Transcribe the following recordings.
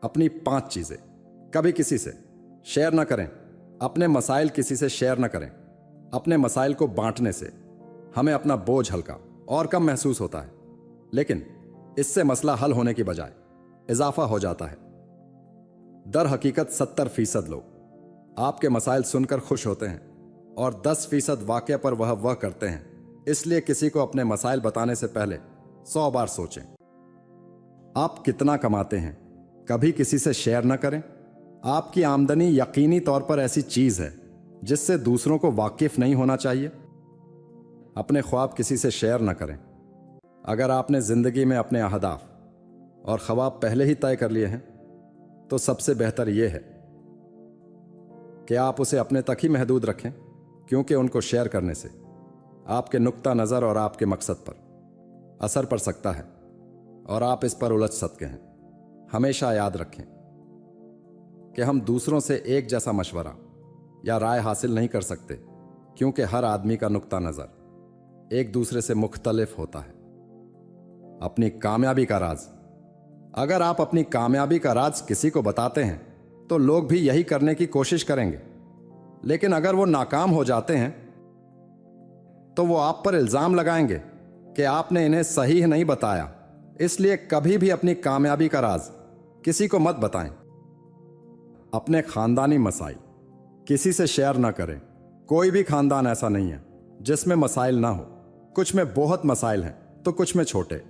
अपनी 5 चीज़ें। कभी किसी से शेयर ना करें। अपने मसाइल किसी से शेयर ना करें। अपने मसाइल को बांटने से हमें अपना बोझ हल्का और कम महसूस होता है, लेकिन इससे मसला हल होने की बजाय इजाफा हो जाता है। दर हकीकत 70% लोग आपके मसाइल सुनकर खुश होते हैं और 10% वाक़या पर वह करते हैं। इसलिए किसी को अपने मसाइल बताने से पहले 100 बार सोचें। आप कितना कमाते हैं, कभी किसी से शेयर ना करें। आपकी आमदनी यकीनी तौर पर ऐसी चीज़ है जिससे दूसरों को वाकिफ नहीं होना चाहिए। अपने ख्वाब किसी से शेयर ना करें। अगर आपने ज़िंदगी में अपने अहदाफ और ख्वाब पहले ही तय कर लिए हैं तो सबसे बेहतर यह है कि आप उसे अपने तक ही महदूद रखें, क्योंकि उनको शेयर करने से आपके नुक्ता नज़र और आपके मकसद पर असर पड़ सकता है और आप इस पर उलझ सकते हैं। हमेशा याद रखें कि हम दूसरों से एक जैसा मशवरा या राय हासिल नहीं कर सकते, क्योंकि हर आदमी का नुक्ता नज़र एक दूसरे से मुख्तलिफ होता है। अपनी कामयाबी का राज। अगर आप अपनी कामयाबी का राज किसी को बताते हैं तो लोग भी यही करने की कोशिश करेंगे, लेकिन अगर वो नाकाम हो जाते हैं तो वो आप पर इल्ज़ाम लगाएंगे कि आपने इन्हें सही नहीं बताया। इसलिए कभी भी अपनी कामयाबी का राज किसी को मत बताएं। अपने खानदानी मसाइल किसी से शेयर ना करें। कोई भी खानदान ऐसा नहीं है जिसमें मसाइल ना हो। कुछ में बहुत मसाइल हैं तो कुछ में छोटे,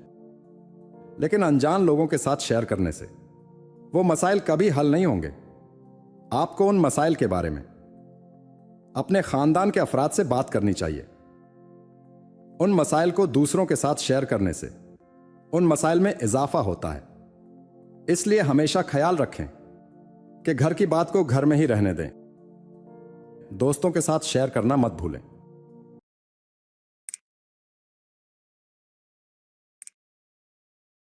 लेकिन अनजान लोगों के साथ शेयर करने से वो मसाइल कभी हल नहीं होंगे। आपको उन मसाइल के बारे में अपने खानदान के अफराद से बात करनी चाहिए। उन मसाइल को दूसरों के साथ शेयर करने से उन मसाइल में इजाफा होता है। इसलिए हमेशा ख्याल रखें कि घर की बात को घर में ही रहने दें। दोस्तों के साथ शेयर करना मत भूलें।